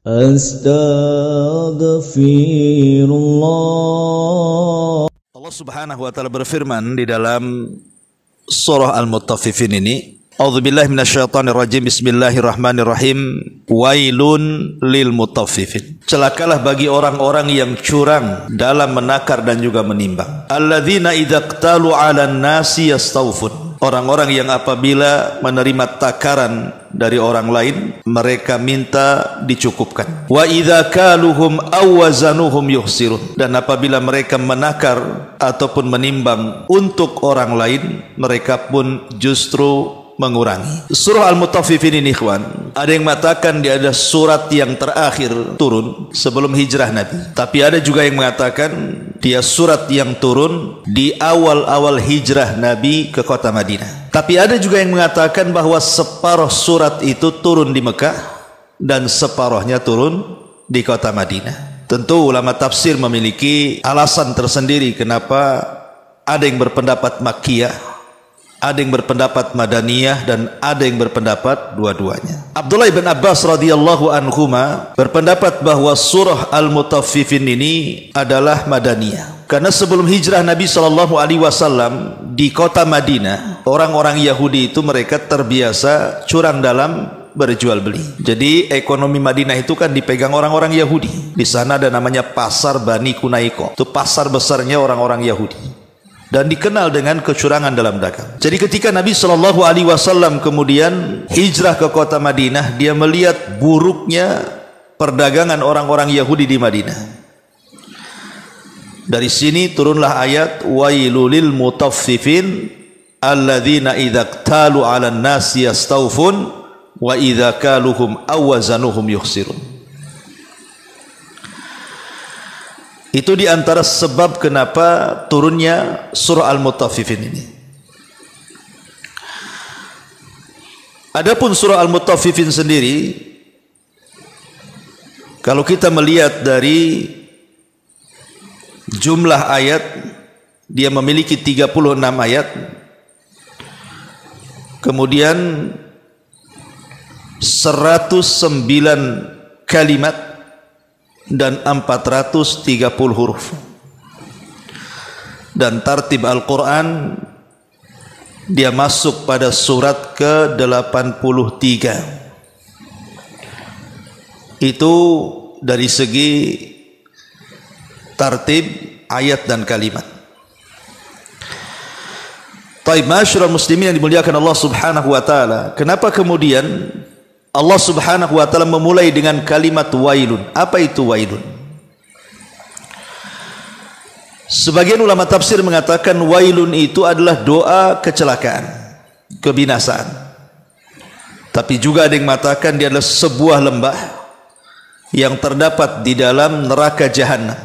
Astaghfirullah. Allah Subhanahu wa taala berfirman di dalam surah Al-Mutaffifin ini, A'udzubillahi minasyaitonirrajim. Bismillahirrahmanirrahim. Wailun lil mutaffifin. Celakalah bagi orang-orang yang curang dalam menakar dan juga menimbang. Alladzina idza qtalu 'alan nasi yastawfun. Orang-orang yang apabila menerima takaran dari orang lain, mereka minta dicukupkan. Wa idza kaluhum aw wazanuhum yuhsirun. Dan apabila mereka menakar ataupun menimbang untuk orang lain, mereka pun justru mengurangi. Surah Al-Mutaffifin ini, ikhwan, ada yang mengatakan dia ada surat yang terakhir turun sebelum hijrah Nabi. Tapi ada juga yang mengatakan dia surat yang turun di awal-awal hijrah Nabi ke kota Madinah. Tapi ada juga yang mengatakan bahwa separuh surat itu turun di Mekah dan separuhnya turun di kota Madinah. Tentu ulama tafsir memiliki alasan tersendiri kenapa ada yang berpendapat Makkiyah, ada yang berpendapat Madaniyah, dan ada yang berpendapat dua-duanya. Abdullah bin Abbas radhiyallahu anhuma berpendapat bahwa surah Al-Mutaffifin ini adalah Madaniyah. Karena sebelum hijrah Nabi SAW di kota Madinah, orang-orang Yahudi itu mereka terbiasa curang dalam berjual beli. Jadi ekonomi Madinah itu kan dipegang orang-orang Yahudi. Di sana ada namanya pasar Bani Kunaiko. Itu pasar besarnya orang-orang Yahudi. Dan dikenal dengan kecurangan dalam dagang. Jadi ketika Nabi SAW kemudian hijrah ke kota Madinah, dia melihat buruknya perdagangan orang-orang Yahudi di Madinah. Dari sini turunlah ayat wailulil mutaffifin alladzina idza qtalu 'alan nasi yastawfun wa idza kaluhum aw wazanuhum yukhsirun. Itu di antara sebab kenapa turunnya surah Al-Mutaffifin ini. Adapun surah Al-Mutaffifin sendiri, kalau kita melihat dari jumlah ayat, dia memiliki 36 ayat. Kemudian 109 kalimat dan 430 huruf. Dan tartib Al-Quran dia masuk pada surat ke-83. Itu dari segi tartib ayat dan kalimat. Taib, masyarul muslimin yang dimuliakan Allah Subhanahu wa taala, kenapa kemudian Allah Subhanahu wa taala memulai dengan kalimat wailun? Apa itu wailun? Sebagian ulama tafsir mengatakan wailun itu adalah doa kecelakaan, kebinasaan. Tapi juga ada yang mengatakan dia adalah sebuah lembah yang terdapat di dalam neraka jahanam,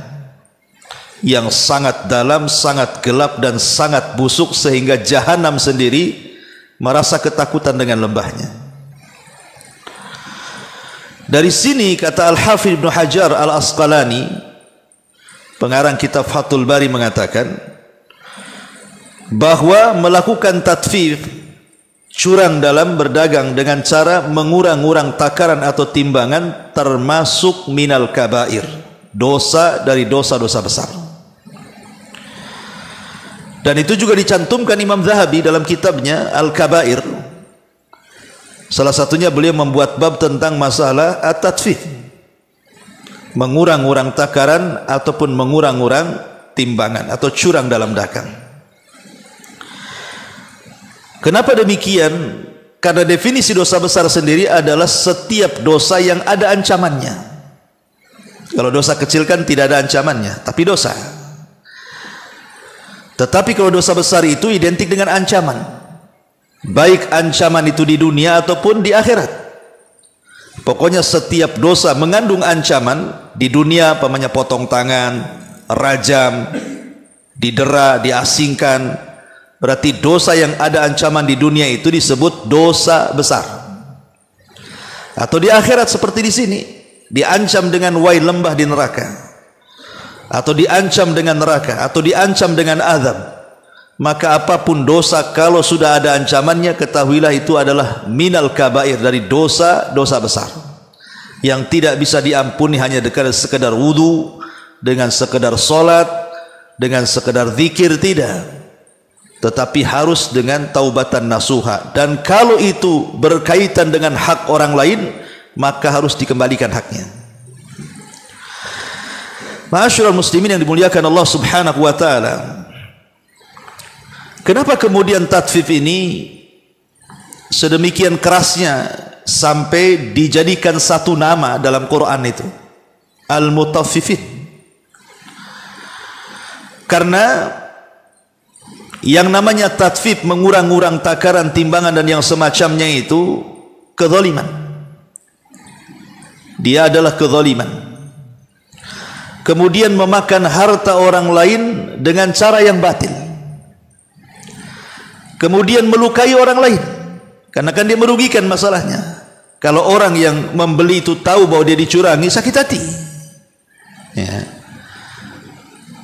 yang sangat dalam, sangat gelap dan sangat busuk sehingga jahanam sendiri merasa ketakutan dengan lembahnya. Dari sini kata Al-Hafidh Ibnu Hajar Al-Asqalani, pengarang kitab Fathul Bari, mengatakan bahwa melakukan tatfif, curang dalam berdagang dengan cara mengurang-urang takaran atau timbangan, termasuk minal kabair, dosa dari dosa-dosa besar. Dan itu juga dicantumkan Imam Zahabi dalam kitabnya Al-Kabair. Salah satunya beliau membuat bab tentang masalah at-tatfif, mengurang-urang takaran ataupun mengurang-urang timbangan atau curang dalam dagang. Kenapa demikian? Karena definisi dosa besar sendiri adalah setiap dosa yang ada ancamannya. Kalau dosa kecil kan tidak ada ancamannya, tapi dosa. Tetapi kalau dosa besar itu identik dengan ancaman. Baik ancaman itu di dunia ataupun di akhirat. Pokoknya setiap dosa mengandung ancaman. Di dunia pamannya potong tangan, rajam, didera, diasingkan. Berarti dosa yang ada ancaman di dunia itu disebut dosa besar. Atau di akhirat seperti di sini, diancam dengan wail, lembah di neraka, atau diancam dengan neraka, atau diancam dengan azab. Maka apapun dosa, kalau sudah ada ancamannya, ketahuilah itu adalah minal kabair, dari dosa-dosa besar. yang tidak bisa diampuni hanya dengan sekedar wudu, dengan sekedar solat, dengan sekedar zikir, tidak, tetapi harus dengan taubatan nasuha. Dan kalau itu berkaitan dengan hak orang lain, maka harus dikembalikan haknya. Ma'asyiral muslimin yang dimuliakan Allah Subhanahu wa taala, kenapa kemudian tatfif ini sedemikian kerasnya sampai dijadikan satu nama dalam Quran itu, Al-Mutaffifin? Karena yang namanya tatfif, mengurang-urang takaran, timbangan dan yang semacamnya itu kezaliman. Dia adalah kezaliman. Kemudian memakan harta orang lain dengan cara yang batil. Kemudian melukai orang lain, karena kan dia merugikan masalahnya. Kalau orang yang membeli itu tahu bahwa dia dicurangi, sakit hati. Ya.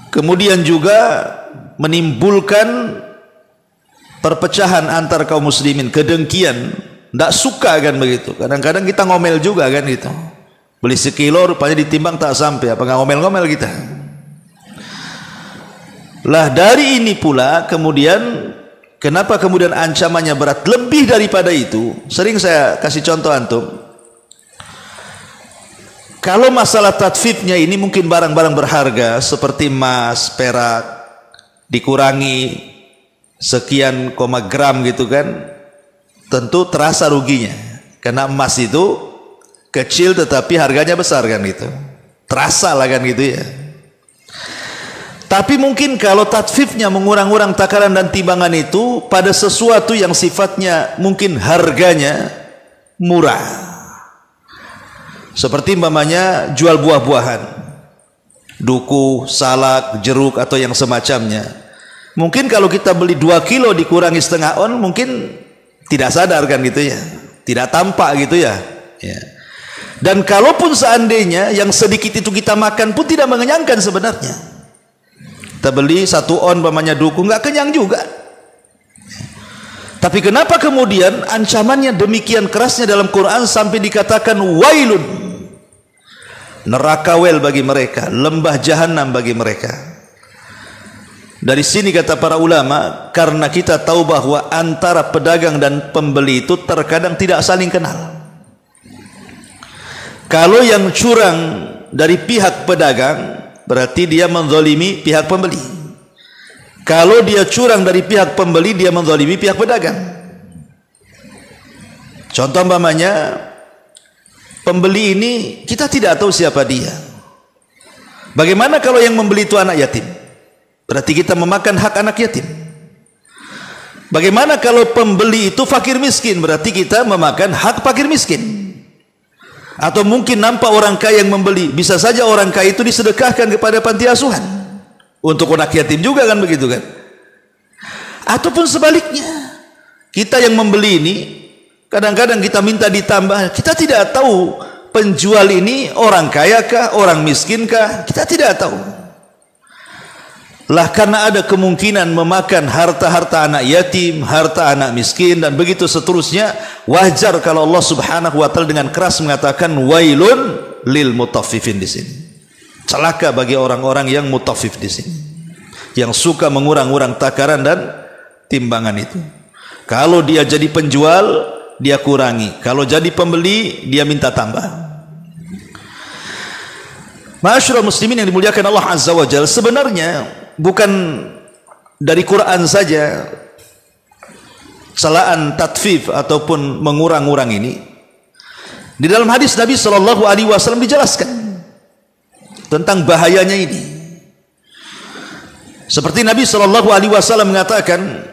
Kemudian juga menimbulkan perpecahan antar kaum muslimin, kedengkian, tidak suka kan begitu. Kadang-kadang kita ngomel juga kan gitu. Beli sekilo rupanya ditimbang tak sampai, apa nggak ngomel-ngomel kita? Lah dari ini pula kemudian kenapa kemudian ancamannya berat lebih daripada itu? Sering saya kasih contoh antum. Kalau masalah tatfifnya ini mungkin barang-barang berharga seperti emas, perak, dikurangi sekian gram gitu kan, tentu terasa ruginya. Karena emas itu kecil tetapi harganya besar kan gitu, terasa lah kan gitu ya. Tapi mungkin kalau tatfifnya mengurang-urang takaran dan timbangan itu pada sesuatu yang sifatnya mungkin harganya murah, seperti umpamanya jual buah-buahan, duku, salak, jeruk atau yang semacamnya. Mungkin kalau kita beli 2 kilo dikurangi setengah on, mungkin tidak sadar kan gitu ya, tidak tampak gitu ya. Dan kalaupun seandainya yang sedikit itu kita makan pun tidak mengenyangkan sebenarnya. Kita beli 1 on umpamanya duku, nggak kenyang juga. Tapi kenapa kemudian ancamannya demikian kerasnya dalam Quran sampai dikatakan wailun, neraka wel bagi mereka, lembah jahanam bagi mereka. Dari sini kata para ulama, karena kita tahu bahwa antara pedagang dan pembeli itu terkadang tidak saling kenal. Kalau yang curang dari pihak pedagang, berarti dia menzalimi pihak pembeli. Kalau dia curang dari pihak pembeli, dia menzalimi pihak pedagang. Contoh umpamanya, pembeli ini kita tidak tahu siapa dia. Bagaimana kalau yang membeli itu anak yatim? Berarti kita memakan hak anak yatim. Bagaimana kalau pembeli itu fakir miskin? Berarti kita memakan hak fakir miskin. Atau mungkin nampak orang kaya yang membeli, bisa saja orang kaya itu disedekahkan kepada panti asuhan untuk anak yatim juga kan begitu kan. Ataupun sebaliknya, kita yang membeli ini kadang-kadang kita minta ditambah, kita tidak tahu penjual ini orang kaya kah, orang miskin kah, kita tidak tahu. Lah karena ada kemungkinan memakan harta-harta anak yatim, harta anak miskin dan begitu seterusnya, wajar kalau Allah Subhanahu wa taala dengan keras mengatakan wailun lil mutaffifin di sini. Celaka bagi orang-orang yang mutaffif di sini, yang suka mengurang-urang takaran dan timbangan itu. Kalau dia jadi penjual, dia kurangi. Kalau jadi pembeli, dia minta tambah. Ma'asyiral muslimin yang dimuliakan Allah Azza wa Jalla, sebenarnya bukan dari Quran saja celaan tatfif ataupun mengurang-urang ini. Di dalam hadis Nabi Shallallahu Alaihi Wasallam dijelaskan tentang bahayanya ini. Seperti Nabi Shallallahu Alaihi Wasallam mengatakan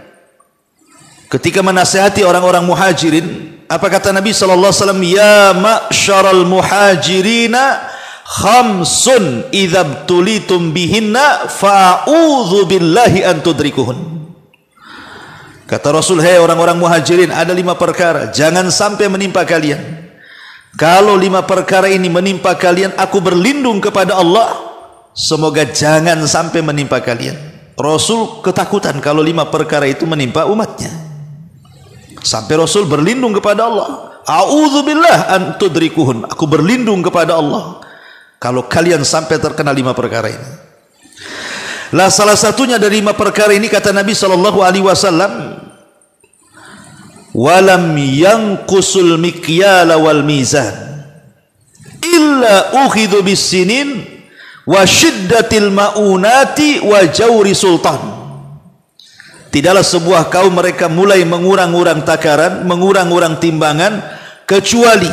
ketika menasihati orang-orang muhajirin, apa kata Nabi Shallallahu Alaihi Wasallam? Ya ma'syaral muhajirina, khamsun idzabtulitum bihinna fa'udzu billahi an tudrikuhun. Kata Rasul, hai orang-orang muhajirin, ada 5 perkara jangan sampai menimpa kalian. Kalau 5 perkara ini menimpa kalian, aku berlindung kepada Allah semoga jangan sampai menimpa kalian. Rasul ketakutan kalau 5 perkara itu menimpa umatnya, sampai Rasul berlindung kepada Allah A'udzubillah an tudrikuhun. Aku berlindung kepada Allah kalau kalian sampai terkena 5 perkara ini. Lah salah satunya dari 5 perkara ini kata Nabi sallallahu alaihi wasallam, walam yanqusul mikyala wal mizan illa ukhidhu bisinin wa syiddatil maunati wa jawri sultan. Tidaklah sebuah kaum mereka mulai mengurang-urang takaran, mengurang-urang timbangan, kecuali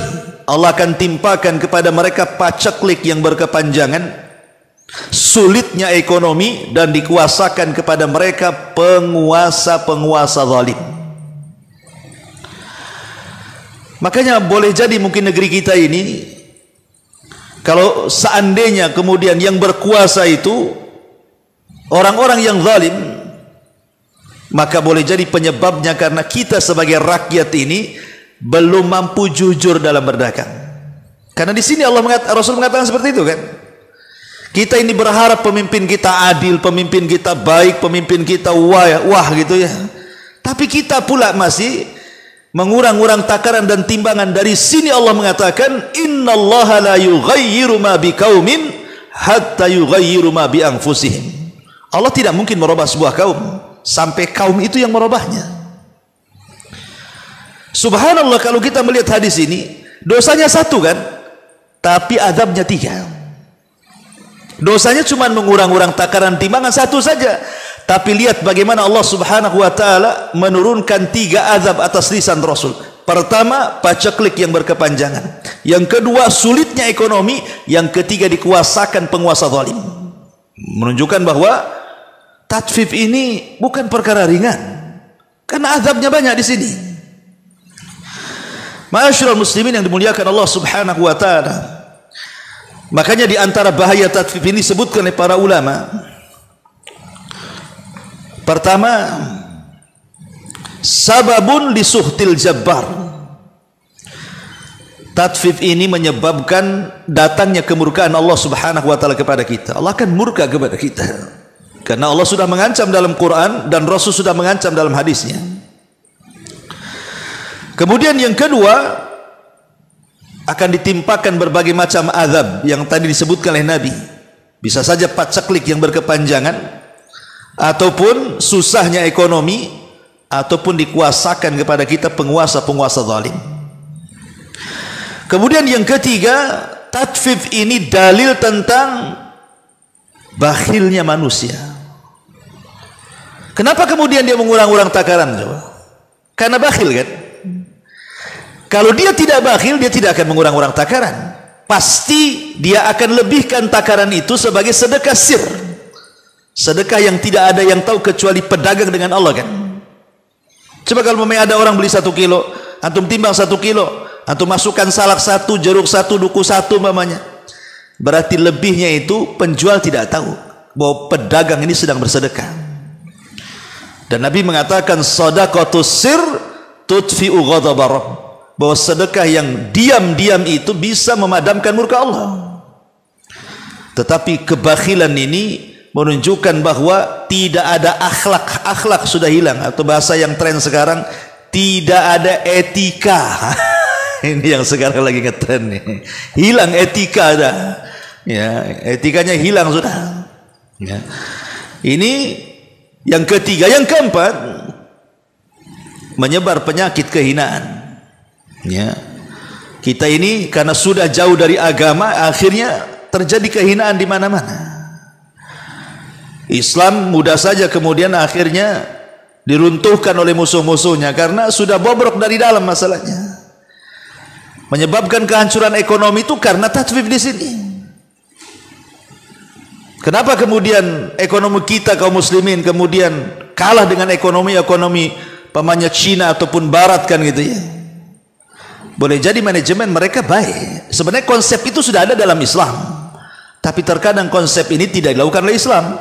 Allah akan timpakan kepada mereka paceklik yang berkepanjangan, sulitnya ekonomi, dan dikuasakan kepada mereka penguasa-penguasa zalim. Makanya boleh jadi mungkin negeri kita ini, kalau seandainya kemudian yang berkuasa itu orang-orang yang zalim, maka boleh jadi penyebabnya karena kita sebagai rakyat ini belum mampu jujur dalam berdagang. Karena di sini Rasul mengatakan seperti itu kan. Kita ini berharap pemimpin kita adil, pemimpin kita baik, pemimpin kita wah gitu ya. Tapi kita pula masih mengurang-urang takaran dan timbangan. Dari sini Allah mengatakan, innallaha la yughayyiru ma biqaumin hatta yughayyiru ma bi anfusihim. Allah tidak mungkin merubah sebuah kaum sampai kaum itu yang merubahnya. Subhanallah, kalau kita melihat hadis ini, dosanya 1 kan, tapi azabnya 3. Dosanya cuma mengurang-urang takaran timbangan 1 saja, tapi lihat bagaimana Allah subhanahu wa ta'ala menurunkan 3 azab atas lisan Rasul. Pertama, paceklik yang berkepanjangan. Yang kedua, sulitnya ekonomi. Yang ketiga, dikuasakan penguasa zalim. Menunjukkan bahwa tatfif ini bukan perkara ringan, karena azabnya banyak di sini. Ma'asyiral muslimin yang dimuliakan Allah subhanahu wa ta'ala, makanya di antara bahaya tatfif ini disebutkan oleh para ulama. Pertama, sababun lisuhtil jabbar. Tatfif ini menyebabkan datangnya kemurkaan Allah subhanahu wa ta'ala kepada kita. Allah akan murka kepada kita karena Allah sudah mengancam dalam Quran dan Rasul sudah mengancam dalam hadisnya. Kemudian yang kedua, akan ditimpakan berbagai macam azab yang tadi disebutkan oleh Nabi. Bisa saja paceklik yang berkepanjangan, ataupun susahnya ekonomi, ataupun dikuasakan kepada kita penguasa-penguasa zalim. Kemudian yang ketiga, tatfif ini dalil tentang bakhilnya manusia. Kenapa kemudian dia mengurang-urang takaran? Karena bakhil kan. Kalau dia tidak bakhil, dia tidak akan mengurang-urang takaran. Pasti dia akan lebihkan takaran itu sebagai sedekah sir, sedekah yang tidak ada yang tahu kecuali pedagang dengan Allah kan. Coba kalau ada orang beli 1 kilo, antum timbang 1 kilo, antum masukkan salak 1, jeruk 1, duku 1 mamanya, berarti lebihnya itu penjual tidak tahu bahwa pedagang ini sedang bersedekah. Dan Nabi mengatakan shadaqatus sir tudfi'u ghadabar rabb, bahwa sedekah yang diam-diam itu bisa memadamkan murka Allah. Tetapi kebakhilan ini menunjukkan bahwa tidak ada akhlak sudah hilang, atau bahasa yang tren sekarang, tidak ada etika. Ini yang sekarang lagi ngetren nih, hilang etika dah. Ya, etikanya hilang sudah. Ya. Ini yang ketiga. Yang keempat, menyebar penyakit kehinaan. Ya. Kita ini karena sudah jauh dari agama, akhirnya terjadi kehinaan di mana-mana. Islam mudah saja kemudian akhirnya diruntuhkan oleh musuh-musuhnya karena sudah bobrok dari dalam masalahnya. Menyebabkan kehancuran ekonomi itu karena tatfif di sini. Kenapa kemudian ekonomi kita kaum muslimin kemudian kalah dengan ekonomi pamannya Cina ataupun Barat kan gitu ya? Boleh jadi manajemen mereka baik. Sebenarnya konsep itu sudah ada dalam Islam, tapi terkadang konsep ini tidak dilakukan oleh Islam.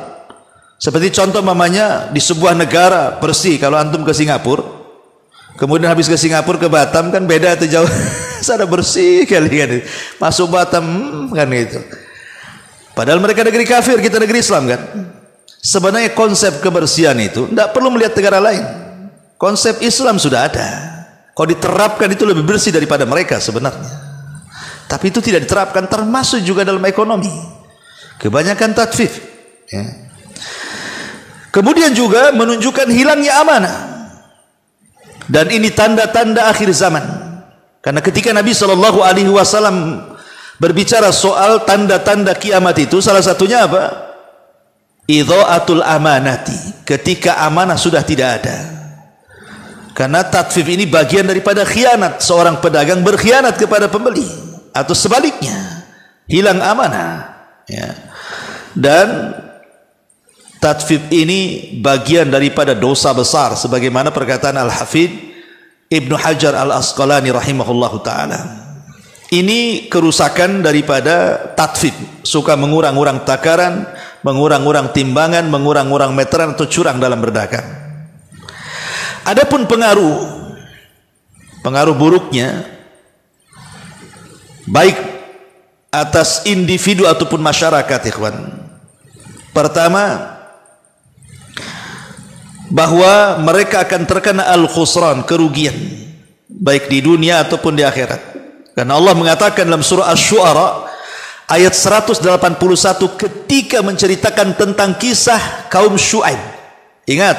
Seperti contoh mamanya di sebuah negara bersih, kalau antum ke Singapura, kemudian habis ke Singapura ke Batam kan beda atau jauh. Sana bersih kali kan, masuk Batam kan gitu. Padahal mereka negeri kafir, kita negeri Islam kan. Sebenarnya konsep kebersihan itu tidak perlu melihat negara lain. Konsep Islam sudah ada. Kalau diterapkan itu lebih bersih daripada mereka sebenarnya. Tapi itu tidak diterapkan, termasuk juga dalam ekonomi. Kebanyakan tatfif. Ya. Kemudian juga menunjukkan hilangnya amanah. Dan ini tanda-tanda akhir zaman. Karena ketika Nabi SAW berbicara soal tanda-tanda kiamat itu, salah satunya apa? Idha'atul amanati, ketika amanah sudah tidak ada. Karena tatfif ini bagian daripada khianat. Seorang pedagang berkhianat kepada pembeli, atau sebaliknya, hilang amanah, ya. Dan tatfif ini bagian daripada dosa besar, sebagaimana perkataan Al-Hafidh Ibnu Hajar Al-Asqalani rahimahullahu ta'ala. Ini kerusakan daripada tatfif, suka mengurang-urang takaran, mengurang-urang timbangan, mengurang-urang meteran, atau curang dalam berdagang. Adapun pengaruh buruknya, baik atas individu ataupun masyarakat, ikhwan. Pertama, bahwa mereka akan terkena al-khusran, kerugian, baik di dunia ataupun di akhirat. Karena Allah mengatakan dalam surah Asy-Syu'ara ayat 181 ketika menceritakan tentang kisah kaum Syu'aib. Ingat,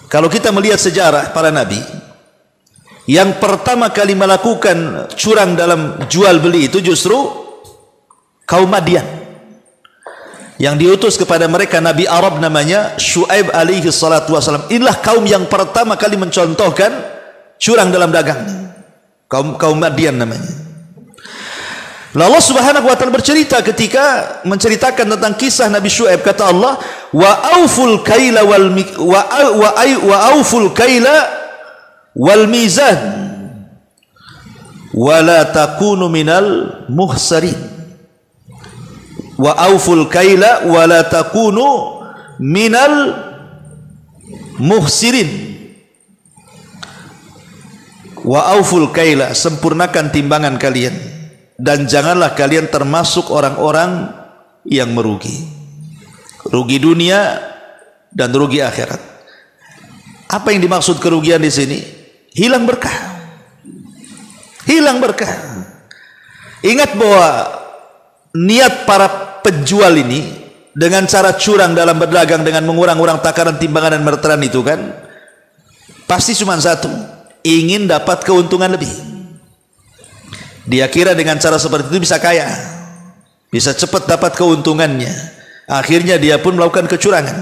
kalau kita melihat sejarah para nabi, yang pertama kali melakukan curang dalam jual beli itu justru kaum Madian, yang diutus kepada mereka Nabi Arab namanya Syu'aib alaihi salatu wassalam. Inilah kaum yang pertama kali mencontohkan curang dalam dagang. Kaum Madian namanya. Lalu Allah Subhanahu wa taala bercerita ketika menceritakan tentang kisah Nabi Syu'aib, kata Allah, wa auful kaila wal mizan wa la takunu minal muhsarin. Wa auful kaila wa la takunu minal muhsirin. Wa auful kaila, sempurnakan timbangan kalian, dan janganlah kalian termasuk orang-orang yang merugi. Rugi dunia dan rugi akhirat. Apa yang dimaksud kerugian di sini? Hilang berkah. Hilang berkah. Ingat bahwa niat para penjual ini dengan cara curang dalam berdagang, dengan mengurang-urang takaran, timbangan dan meteran itu kan pasti cuma satu, ingin dapat keuntungan lebih. Dia kira dengan cara seperti itu bisa kaya, bisa cepat dapat keuntungannya. Akhirnya dia pun melakukan kecurangan.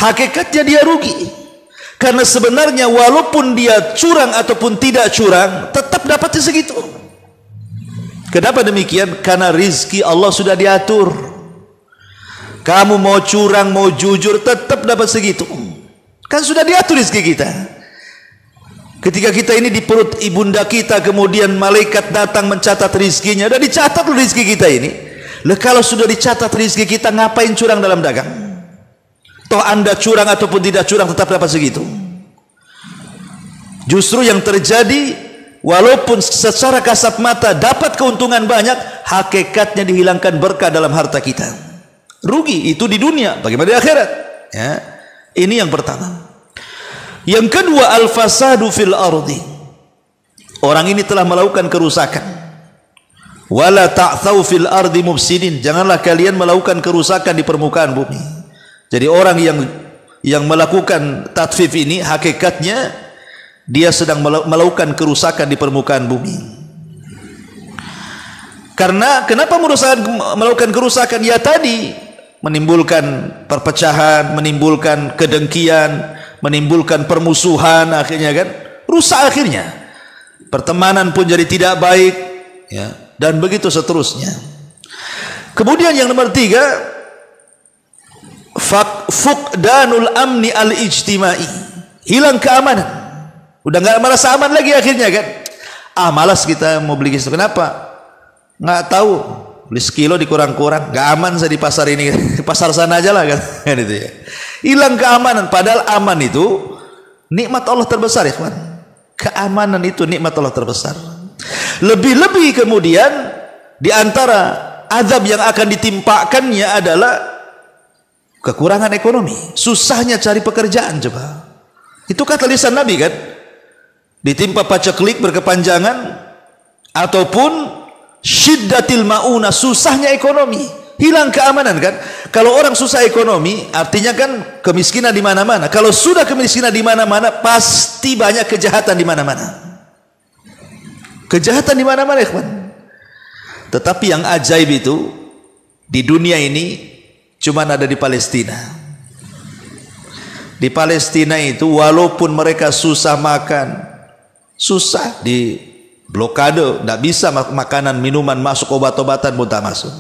Hakikatnya dia rugi, karena sebenarnya walaupun dia curang ataupun tidak curang, tetap dapatnya segitu. Kenapa demikian? Karena rizki Allah sudah diatur. Kamu mau curang, mau jujur, tetap dapat segitu. Kan sudah diatur rizki kita. Ketika kita ini di perut ibunda kita, kemudian malaikat datang mencatat rizkinya, dan dicatat rizki kita ini. Lah kalau sudah dicatat rizki kita, ngapain curang dalam dagang? Toh anda curang ataupun tidak curang tetap dapat segitu. Justru yang terjadi, walaupun secara kasat mata dapat keuntungan banyak, hakikatnya dihilangkan berkah dalam harta kita. Rugi itu di dunia, bagaimana di akhirat? Ya, ini yang pertama. Yang kedua, al-fasadu fil ardi. Orang ini telah melakukan kerusakan. Wala ta'thau fil ardi mufsidin. Janganlah kalian melakukan kerusakan di permukaan bumi. Jadi orang yang melakukan tatfif ini hakikatnya dia sedang melakukan kerusakan di permukaan bumi. Karena kenapa melakukan kerusakan? Ya tadi, menimbulkan perpecahan, menimbulkan kedengkian, menimbulkan permusuhan, akhirnya kan rusak, akhirnya pertemanan pun jadi tidak baik, ya, dan begitu seterusnya. Kemudian yang nomor 3, fuqdanul amni al-ijtimai, hilang keamanan, udah nggak merasa aman lagi akhirnya kan. Malas kita mau beli gitu. Kenapa? Nggak tahu, beli sekilo dikurang-kurang, nggak aman saya di pasar ini, di pasar sana aja lah kan, itu ya. Hilang keamanan, padahal aman itu nikmat Allah terbesar, ya kawan. Keamanan itu nikmat Allah terbesar. Lebih-lebih kemudian di antara azab yang akan ditimpakannya adalah kekurangan ekonomi, susahnya cari pekerjaan. Coba Itu kata lisan Nabi kan? Ditimpa paceklik berkepanjangan ataupun syiddatil mauna, susahnya ekonomi, hilang keamanan kan? Kalau orang susah ekonomi, artinya kan kemiskinan di mana-mana. Kalau sudah kemiskinan di mana-mana, pasti banyak kejahatan di mana-mana. Kejahatan di mana-mana, ikhwan. Tetapi yang ajaib itu di dunia ini cuma ada di Palestina. Di Palestina itu walaupun mereka susah makan, susah di blokade, tidak bisa makanan, minuman masuk, obat-obatan pun tak masuk.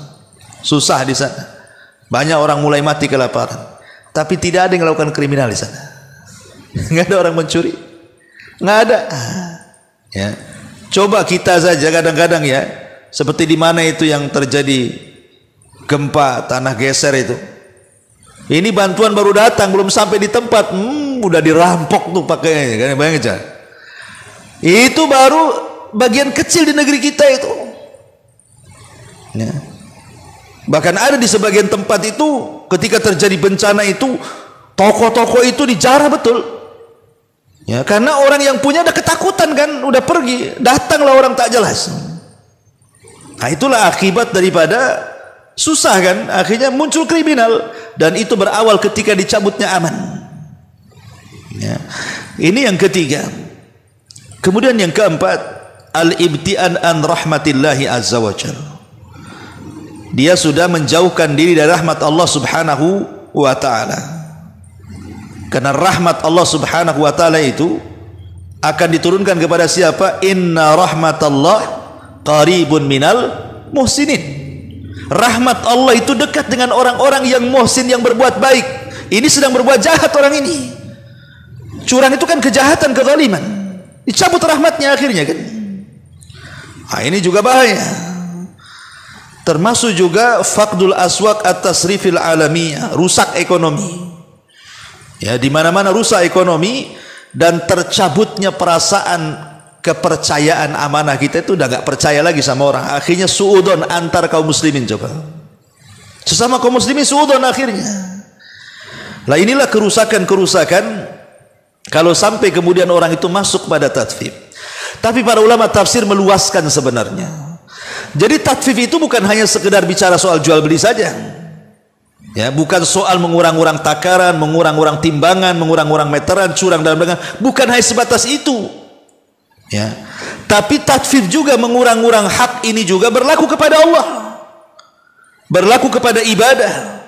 Susah di sana. Banyak orang mulai mati kelaparan. Tapi tidak ada yang melakukan kriminal di sana. Nggak ada orang mencuri. Nggak ada. Ya. Coba kita saja kadang-kadang ya, seperti di mana itu yang terjadi gempa, tanah geser itu. Ini bantuan baru datang, belum sampai di tempat, udah dirampok tuh pakainya, kan? Bayangin aja. Itu baru bagian kecil di negeri kita itu. Ya. Bahkan ada di sebagian tempat itu, ketika terjadi bencana itu, toko-toko itu dijarah betul. Ya, karena orang yang punya ada ketakutan kan, udah pergi, datanglah orang tak jelas. Nah, itulah akibat daripada susah kan, akhirnya muncul kriminal, dan itu berawal ketika dicabutnya aman. Ya. Ini yang ketiga. Kemudian yang keempat, al-ibtian an rahmatillahi azza wa jalla. Dia sudah menjauhkan diri dari rahmat Allah subhanahu wa ta'ala. Karena rahmat Allah subhanahu wa ta'ala itu akan diturunkan kepada siapa? Inna rahmatallah qaribun minal muhsinin. Rahmat Allah itu dekat dengan orang-orang yang muhsin, yang berbuat baik. Ini sedang berbuat jahat orang ini. Curang itu kan kejahatan, kezaliman. Dicabut rahmatnya akhirnya kan. Nah, ini juga bahaya. Termasuk juga faqdul aswaq at-tasrifil alamiyah, rusak ekonomi. Ya, di mana-mana rusak ekonomi dan tercabutnya perasaan kepercayaan amanah. Kita itu udah nggak percaya lagi sama orang. Akhirnya suudon antar kaum muslimin. Coba sesama kaum muslimin suudon akhirnya. Lah inilah kerusakan-kerusakan kalau sampai kemudian orang itu masuk pada tatfif. Tapi para ulama tafsir meluaskan sebenarnya. Jadi tatfif itu bukan hanya sekedar bicara soal jual beli saja. Ya, bukan soal mengurang-urang takaran, mengurang-urang timbangan, mengurang-urang meteran, curang dalam dagangan. Bukan hanya sebatas itu. Ya, tapi tatfif juga mengurang-urang hak ini juga berlaku kepada Allah, berlaku kepada ibadah,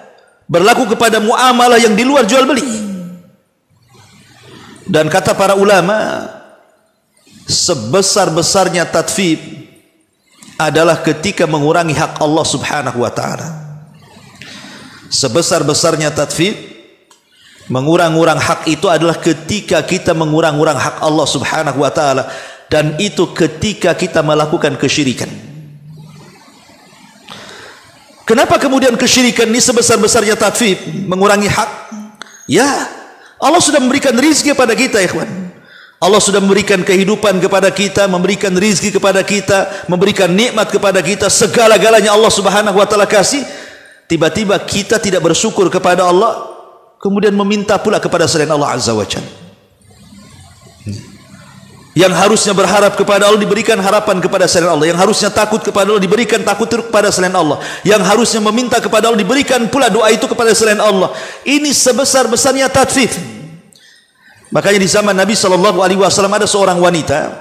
berlaku kepada muamalah yang di luar jual beli. Dan kata para ulama, sebesar-besarnya tatfif adalah ketika mengurangi hak Allah subhanahu wa ta'ala. Sebesar-besarnya tatfif, mengurang-urang hak itu adalah ketika kita mengurang-urang hak Allah subhanahu wa ta'ala. Dan itu ketika kita melakukan kesyirikan. Kenapa kemudian kesyirikan ini sebesar-besarnya tatfif, mengurangi hak? Ya, Allah sudah memberikan rizki kepada kita, ikhwan. Allah sudah memberikan kehidupan kepada kita, memberikan rizki kepada kita, memberikan nikmat kepada kita, segala-galanya Allah subhanahu wa ta'ala kasih. Tiba-tiba kita tidak bersyukur kepada Allah, kemudian meminta pula kepada selain Allah azza wa jalla. Yang harusnya berharap kepada Allah diberikan harapan kepada selain Allah. Yang harusnya takut kepada Allah diberikan takut kepada selain Allah. Yang harusnya meminta kepada Allah diberikan pula doa itu kepada selain Allah. Ini sebesar-besarnya tatfif. Makanya di zaman Nabi SAW ada seorang wanita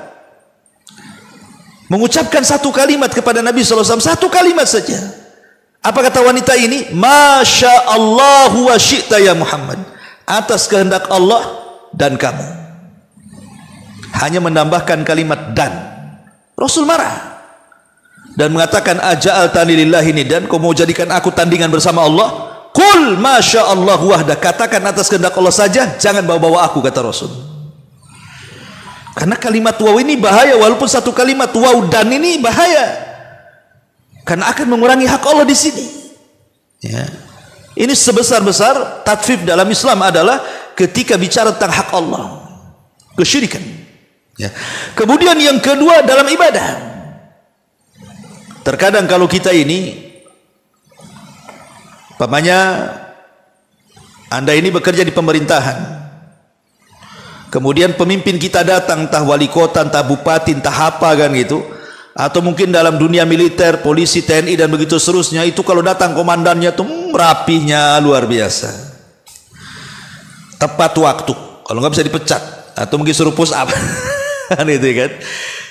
mengucapkan satu kalimat kepada Nabi SAW, satu kalimat saja. Apa kata wanita ini? Masya Allah wa syi'ta ya Muhammad. Atas kehendak Allah dan kamu. Hanya menambahkan kalimat dan. Rasul marah dan mengatakan aja'altani lillahi nidan, kau mau jadikan aku tandingan bersama Allah? Qul masya Allah wahda, katakan atas kehendak Allah saja, jangan bawa-bawa aku, kata Rasul. Karena kalimat waw ini bahaya, walaupun satu kalimat waw dan ini bahaya, karena akan mengurangi hak Allah di sini. Ya. Ini sebesar-besar tatfif dalam Islam adalah ketika bicara tentang hak Allah, kesyirikan. Ya. Kemudian yang kedua dalam ibadah. Terkadang kalau kita ini, umpamanya Anda ini bekerja di pemerintahan, kemudian pemimpin kita datang, entah wali kota, entah bupati, entah apa kan gitu, atau mungkin dalam dunia militer, polisi, TNI dan begitu seterusnya, itu kalau datang komandannya tuh rapihnya luar biasa, tepat waktu, kalau nggak bisa dipecat atau mungkin suruh push up kan itu kan.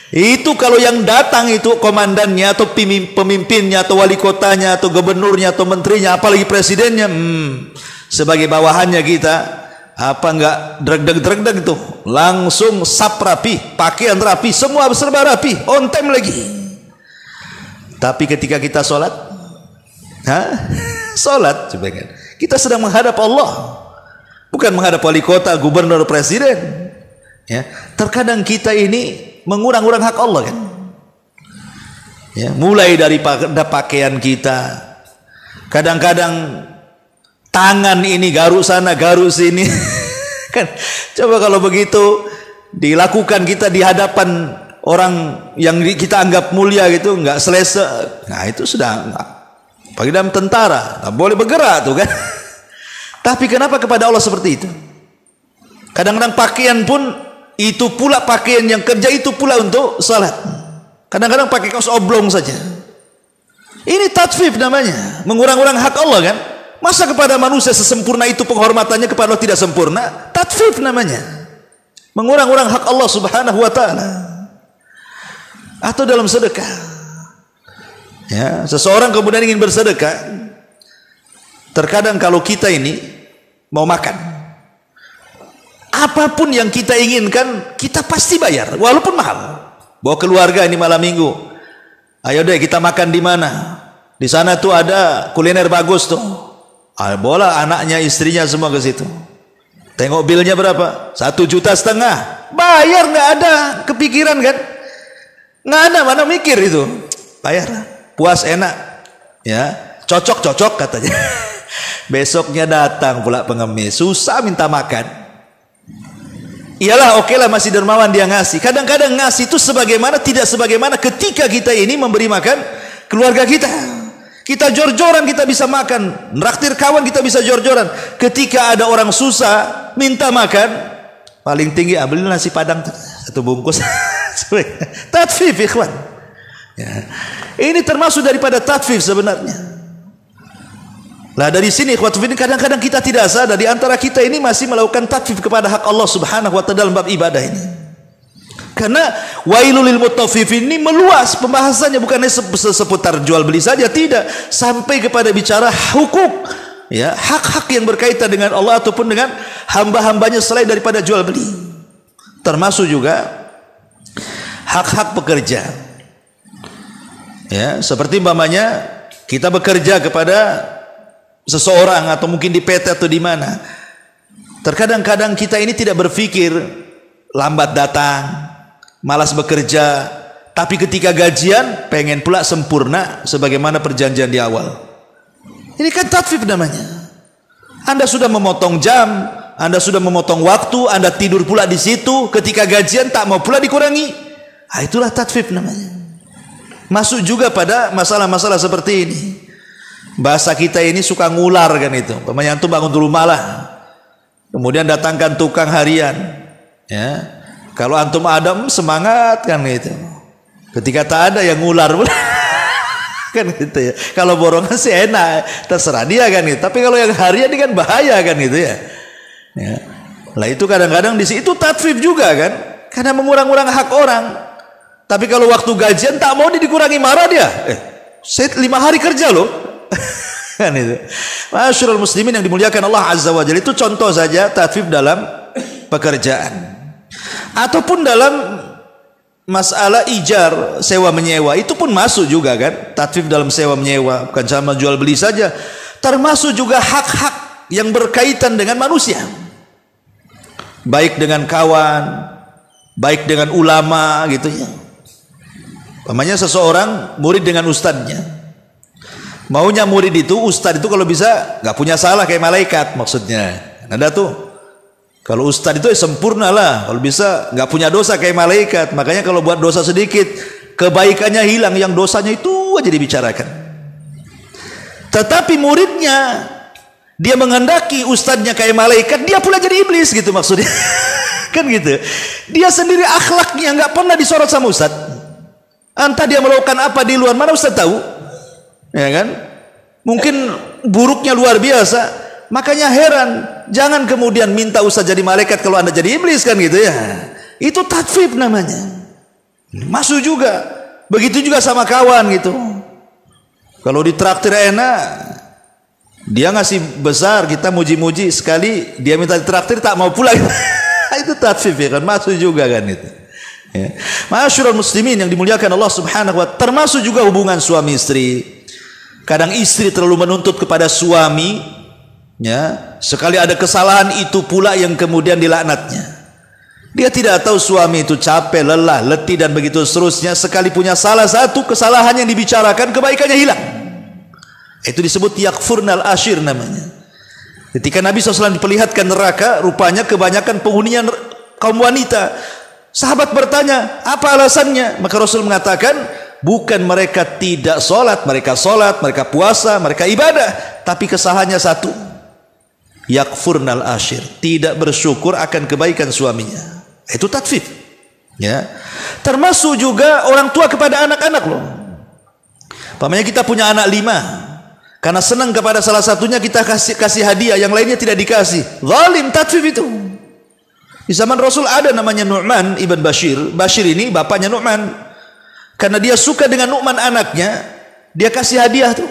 Itu kalau yang datang itu komandannya atau pemimpinnya atau wali kotanya atau gubernurnya atau menterinya apalagi presidennya, sebagai bawahannya kita apa enggak dreg-dreg itu langsung sap rapi, pakaian rapi, semua serba rapi, on time lagi. Tapi ketika kita sholat, sholat coba kan, kita sedang menghadap Allah, bukan menghadap wali kota, gubernur, presiden. Ya, terkadang kita ini mengurang-urang hak Allah kan. Ya, mulai dari pakaian kita, kadang-kadang tangan ini garuk sana garuk sini kan. Coba kalau begitu dilakukan kita di hadapan orang yang kita anggap mulia gitu, nggak selesai, nah itu sudah bagi dalam tentara nggak boleh bergerak tuh kan. Tapi kenapa kepada Allah seperti itu? Kadang-kadang pakaian pun itu pula pakaian yang kerja itu pula untuk salat. Kadang-kadang pakai kaos oblong saja. Ini tatfif namanya, mengurang-urang hak Allah kan. Masa kepada manusia sesempurna itu penghormatannya, kepada Allah tidak sempurna? Tatfif namanya, mengurang-urang hak Allah subhanahu wa ta'ala. Atau dalam sedekah, ya, seseorang kemudian ingin bersedekah. Terkadang kalau kita ini mau makan, apapun yang kita inginkan kita pasti bayar walaupun mahal. Bawa keluarga ini malam minggu, ayo deh kita makan di mana, di sana tuh ada kuliner bagus tuh. Bola anaknya, istrinya semua ke situ. Tengok bilnya berapa? 1,5 juta. Bayar nggak ada kepikiran kan? Nggak ada, mana mikir itu. Bayar, puas enak, ya cocok katanya. Besoknya datang pula pengemis, susah minta makan. Iyalah, oke lah, masih dermawan dia ngasih. Kadang-kadang ngasih itu sebagaimana tidak sebagaimana ketika kita ini memberi makan keluarga kita. Kita jor-joran kita bisa makan, nraktir kawan kita bisa jor-joran. Ketika ada orang susah minta makan, paling tinggi ambil nasi padang 1 bungkus. Tatfif ikhwan. Ya. Ini termasuk daripada tatfif sebenarnya. Lah dari sini ikhwatufidin, kadang-kadang kita tidak sadar di antara kita ini masih melakukan tatfif kepada hak Allah subhanahu wa ta'ala dalam bab ibadah ini. Karena wailul lil mutaffifin ini meluas pembahasannya, bukan seputar jual beli saja, tidak, sampai kepada bicara hukuk, ya, hak-hak yang berkaitan dengan Allah ataupun dengan hamba-hambanya selain daripada jual beli. Termasuk juga hak-hak pekerja. Ya, seperti umpamanya kita bekerja kepada seseorang atau mungkin di PT atau di mana. Terkadang-kadang kita ini tidak berpikir, lambat datang, malas bekerja, tapi ketika gajian pengen pula sempurna sebagaimana perjanjian di awal. Ini kan tatfif namanya. Anda sudah memotong jam, Anda sudah memotong waktu, Anda tidur pula di situ, ketika gajian tak mau pula dikurangi. Nah, itulah tatfif namanya. Masuk juga pada masalah-masalah seperti ini. Bahasa kita ini suka ngular kan itu. Pemain tuh bangun rumah lah, kemudian datangkan tukang harian, ya. Kalau antum ada semangat kan gitu. Ketika tak ada yang ngular kan gitu ya. Kalau borongan sih enak, terserah dia kan gitu. Tapi kalau yang harian ini kan bahaya kan gitu ya. Ya. Lah itu kadang-kadang di situ tatfif juga kan, karena mengurang-urang hak orang. Tapi kalau waktu gajian tak mau dikurangi, marah dia. Saya 5 hari kerja loh. Kan itu. Masyaallah muslimin yang dimuliakan Allah Azza wa Jalla, itu contoh saja tatfif dalam pekerjaan. Ataupun dalam masalah ijar, sewa menyewa, itu pun masuk juga kan, tatfif dalam sewa menyewa, bukan sama jual beli saja, termasuk juga hak-hak yang berkaitan dengan manusia, baik dengan kawan, baik dengan ulama gitu ya. Namanya seseorang murid dengan ustadznya, maunya murid itu, ustadz itu kalau bisa nggak punya salah kayak malaikat, maksudnya ada tuh. Kalau ustadz itu sempurna lah, kalau bisa nggak punya dosa kayak malaikat. Makanya kalau buat dosa sedikit, kebaikannya hilang, yang dosanya itu aja dibicarakan. Tetapi muridnya, dia menghendaki ustadznya kayak malaikat, dia pula jadi iblis gitu maksudnya. Kan gitu. Dia sendiri akhlaknya nggak pernah disorot sama Ustaz. Entah dia melakukan apa di luar, mana Ustaz tahu? Ya kan? Mungkin buruknya luar biasa. Makanya heran, jangan kemudian minta Ustaz jadi malaikat kalau Anda jadi iblis kan gitu ya. Itu tatfif namanya. Masuk juga. Begitu juga sama kawan gitu. Kalau ditraktir enak, dia ngasih besar, kita muji-muji sekali, dia minta ditraktir tak mau pulang. Itu tatfif ya kan, masuk juga kan itu. Ya. Ma'asyiral muslimin yang dimuliakan Allah Subhanahu wa ta'ala, termasuk juga hubungan suami istri. Kadang istri terlalu menuntut kepada suami, ya, sekali ada kesalahan itu pula yang kemudian dilaknatnya. Dia tidak tahu suami itu capek, lelah, letih dan begitu seterusnya. Sekali punya salah satu kesalahan yang dibicarakan, kebaikannya hilang. Itu disebut yakfurnal ashir namanya. Ketika Nabi SAW diperlihatkan neraka, rupanya kebanyakan penghuninya kaum wanita. Sahabat bertanya, apa alasannya? Maka Rasul mengatakan, bukan mereka tidak sholat, mereka puasa, mereka ibadah, tapi kesalahannya satu, yakfurnal ashir, tidak bersyukur akan kebaikan suaminya. Itu tatfif, ya. Termasuk juga orang tua kepada anak-anak loh. Pamannya kita punya anak 5, karena senang kepada salah satunya kita kasih hadiah, yang lainnya tidak dikasih. Zalim, tatfif itu. Di zaman Rasul ada namanya Nu'man ibn Bashir. Bashir ini bapaknya Nu'man. Karena dia suka dengan Nu'man anaknya, dia kasih hadiah tuh.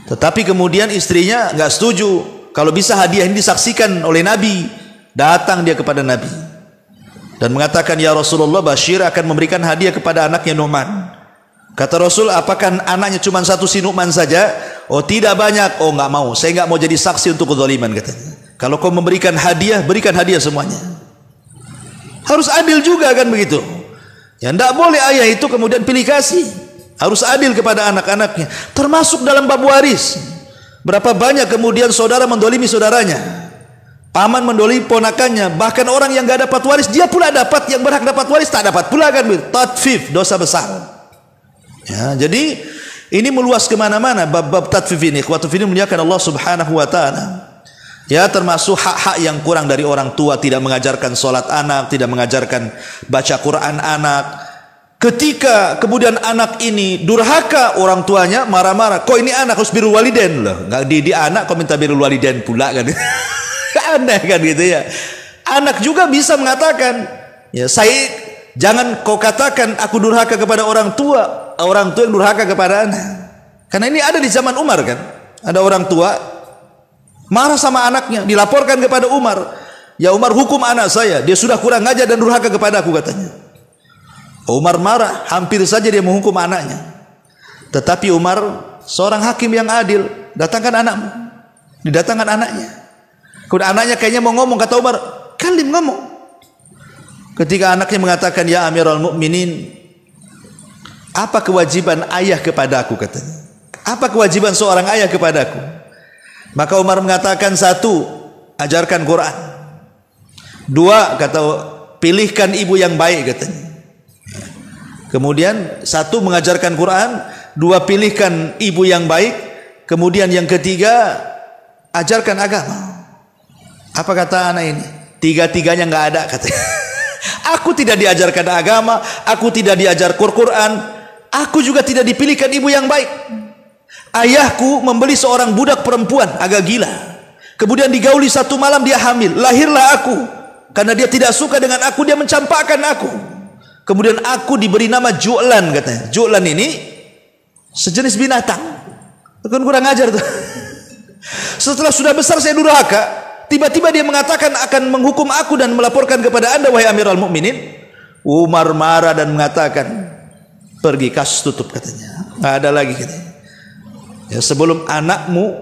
Tetapi kemudian istrinya nggak setuju. Kalau bisa hadiah ini disaksikan oleh Nabi. Datang dia kepada Nabi dan mengatakan, ya Rasulullah, Bashir akan memberikan hadiah kepada anaknya Nu'man. Kata Rasul, apakah anaknya cuma satu si Nu'man saja? Oh tidak banyak. Oh nggak mau, saya nggak mau jadi saksi untuk kezaliman katanya. Kalau kau memberikan hadiah, berikan hadiah semuanya. Harus adil juga kan begitu. Ya tidak boleh ayah itu kemudian pilih kasih. Harus adil kepada anak-anaknya. Termasuk dalam bab waris. Berapa banyak kemudian saudara mendolimi saudaranya, paman mendolimi ponakannya, bahkan orang yang gak dapat waris dia pula dapat, yang berhak dapat waris tak dapat pula kan. Tatfif, dosa besar. Ya, jadi ini meluas kemana-mana bab-bab tatfif ini. Ikhwatu fillah muliakan Allah Subhanahu wa ta'ala. Ya, termasuk hak-hak yang kurang dari orang tua, tidak mengajarkan sholat anak, tidak mengajarkan baca Quran anak. Ketika kemudian anak ini durhaka, orang tuanya marah-marah, kok ini anak harus birrul walidain loh, nggak di anak kok minta birrul walidain pula kan. Aneh kan gitu ya. Anak juga bisa mengatakan, ya saya, jangan kau katakan aku durhaka kepada orang tua yang durhaka kepada anak. Karena ini ada di zaman Umar kan, ada orang tua marah sama anaknya, dilaporkan kepada Umar. Ya Umar, hukum anak saya, dia sudah kurang ajar dan durhaka kepada aku katanya. Umar marah, hampir saja dia menghukum anaknya. Tetapi Umar seorang hakim yang adil, datangkan anakmu. Didatangkan anaknya. Kemudian anaknya kayaknya mau ngomong, kata Umar, kalim ngomong. Ketika anaknya mengatakan, ya Amirul Mukminin, apa kewajiban ayah kepadaku katanya. Apa kewajiban seorang ayah kepadaku? Maka Umar mengatakan, 1, ajarkan Quran. 2, kata, pilihkan ibu yang baik katanya. Kemudian 1, mengajarkan Quran, 2, pilihkan ibu yang baik, kemudian yang ketiga, ajarkan agama. Apa kata anak ini? 3-tiganya nggak ada katanya. Aku tidak diajarkan agama, aku tidak diajar Quran, aku juga tidak dipilihkan ibu yang baik. Ayahku membeli seorang budak perempuan agak gila, kemudian digauli satu malam dia hamil, lahirlah aku. Karena dia tidak suka dengan aku, dia mencampakkan aku. Kemudian aku diberi nama Ju'lan katanya. Ju'lan ini sejenis binatang. Bukan kurang ajar tuh. Setelah sudah besar saya durhaka, tiba-tiba dia mengatakan akan menghukum aku dan melaporkan kepada Anda wahai Amirul Mukminin. Umar marah dan mengatakan, pergi kasus tutup katanya. Nggak ada lagi katanya. Ya, sebelum anakmu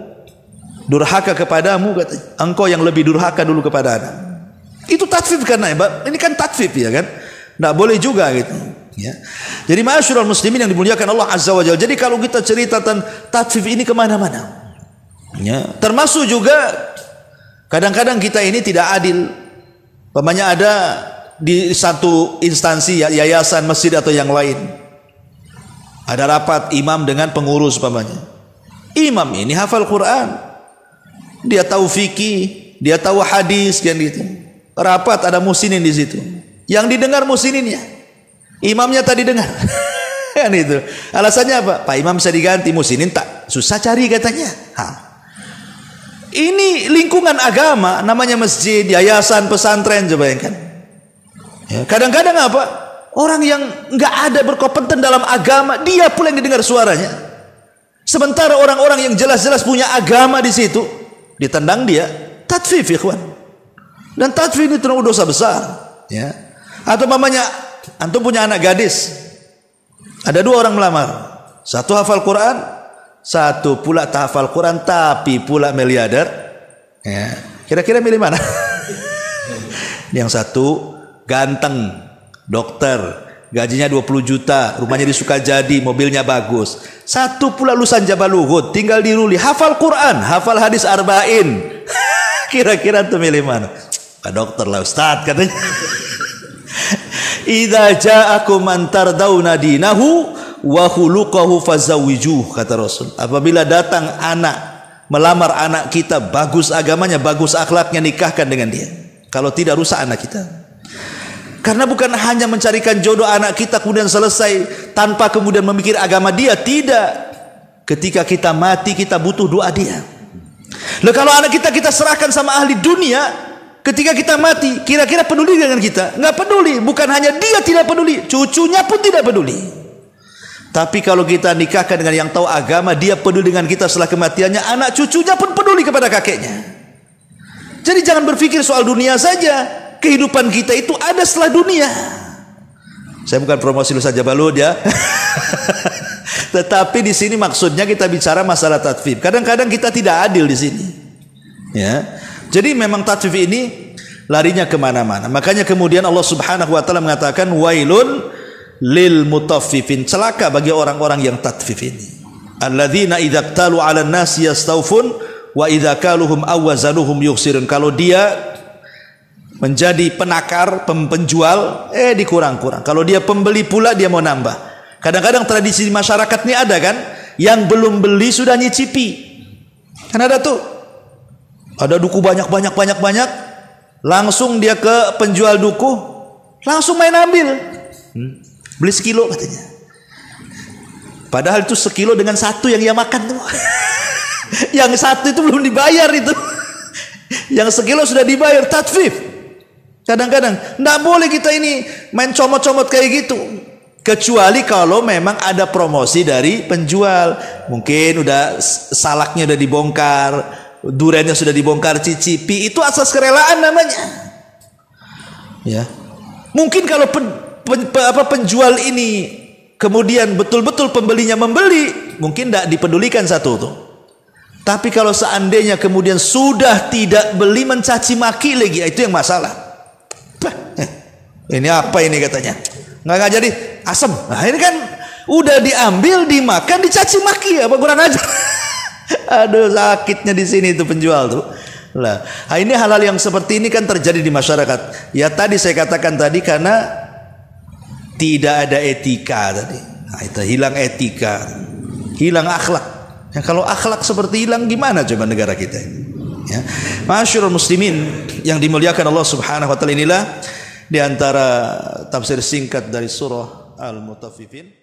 durhaka kepadamu katanya, engkau yang lebih durhaka dulu kepada anak. Itu tatfif karena ini kan tatfif ya kan. Nggak boleh juga gitu ya. Jadi ma'asyiral muslimin yang dimuliakan Allah Azza wa Jalla. Jadi kalau kita cerita tentang tatfif ini kemana-mana ya. Termasuk juga kadang-kadang kita ini tidak adil. Umpamanya ada di satu instansi ya, yayasan, masjid atau yang lain, ada rapat imam dengan pengurus umpamanya. Imam ini hafal Quran, dia tahu fikih, dia tahu hadis kan gitu. rapat ada musinin di situ. Yang didengar musininnya. Imamnya tadi dengar. Kan itu. Alasannya apa? Pak Imam bisa diganti, musinin tak susah cari katanya. Ini lingkungan agama, namanya masjid, yayasan, pesantren, coba bayangkan. Ya, kadang-kadang apa? Orang yang nggak ada berkompeten dalam agama, dia pula yang didengar suaranya. Sementara orang-orang yang jelas-jelas punya agama di situ, ditendang dia, tatfif, ikhwan. Dan tatfif ini terlalu dosa besar. Ya. Atau mamanya, antum punya anak gadis, ada 2 orang melamar, satu hafal Quran, satu pula tak hafal Quran tapi pula miliarder. Ya. Kira-kira milih mana? Yang satu ganteng, dokter, gajinya 20 juta, rumahnya di Sukajadi, mobilnya bagus. Satu pula lulusan Jabal Uhud, tinggal di Ruli, hafal Quran, hafal hadis arba'in. Kira-kira tuh milih mana? Pak dokter lah Ustaz katanya. Idza ja'akum man tardawna dinahu wa khuluquhu fazawwijuh, kata Rasul. Apabila datang anak, melamar anak kita, bagus agamanya, bagus akhlaknya, nikahkan dengan dia. Kalau tidak, rusak anak kita. Karena bukan hanya mencarikan jodoh anak kita kemudian selesai tanpa kemudian memikir agama dia, tidak. Ketika kita mati kita butuh doa dia. Lalu kalau anak kita serahkan sama ahli dunia, ketika kita mati kira-kira peduli dengan kita? Nggak peduli. Bukan hanya dia tidak peduli, cucunya pun tidak peduli. Tapi kalau kita nikahkan dengan yang tahu agama, dia peduli dengan kita setelah kematiannya, anak cucunya pun peduli kepada kakeknya. Jadi jangan berpikir soal dunia saja. Kehidupan kita itu ada setelah dunia. Saya bukan promosi lu saja Balud ya. Tetapi di sini maksudnya kita bicara masalah tatfif. Kadang-kadang kita tidak adil di sini. Ya. Jadi memang tatfif ini larinya kemana-mana. Makanya kemudian Allah Subhanahu Wa Taala mengatakan wailun lil mutaffifin, celaka bagi orang-orang yang tatfif ini. Alladzina idza qtalu 'alan nasi yastawfun wa idza kaluhum aw wazanuhum yukhsirun. Kalau dia menjadi penakar, penjual, dikurang-kurang. Kalau dia pembeli pula dia mau nambah. Kadang-kadang tradisi di masyarakat ini ada kan, yang belum beli sudah nyicipi. Kan ada tuh. Ada duku banyak, langsung dia ke penjual duku, langsung main ambil. Beli sekilo katanya. Padahal itu sekilo dengan satu yang ia makan tuh. Yang satu itu belum dibayar itu. Yang sekilo sudah dibayar, tatfif. Kadang-kadang tidak boleh kita ini main comot-comot kayak gitu, kecuali kalau memang ada promosi dari penjual. Mungkin udah salaknya udah dibongkar, duriannya sudah dibongkar, cicipi, itu asas kerelaan namanya. Ya, mungkin kalau penjual ini kemudian betul-betul pembelinya membeli, mungkin tidak dipedulikan satu tuh. Tapi kalau seandainya kemudian sudah tidak beli, mencaci maki lagi, itu yang masalah. Ini apa ini katanya? Nggak jadi asem. Nah ini kan udah diambil, dimakan, dicaci maki, apa kurang aja? Aduh sakitnya di sini itu penjual tuh. Lah, ini hal-hal yang seperti ini kan terjadi di masyarakat. Ya tadi saya katakan tadi karena tidak ada etika tadi. Nah, itu hilang etika, hilang akhlak. Ya, kalau akhlak seperti hilang gimana coba negara kita ini? Ya. Masyarul muslimin yang dimuliakan Allah Subhanahu Wa Taala, inilah di antara tafsir singkat dari surah Al-Mutaffifin.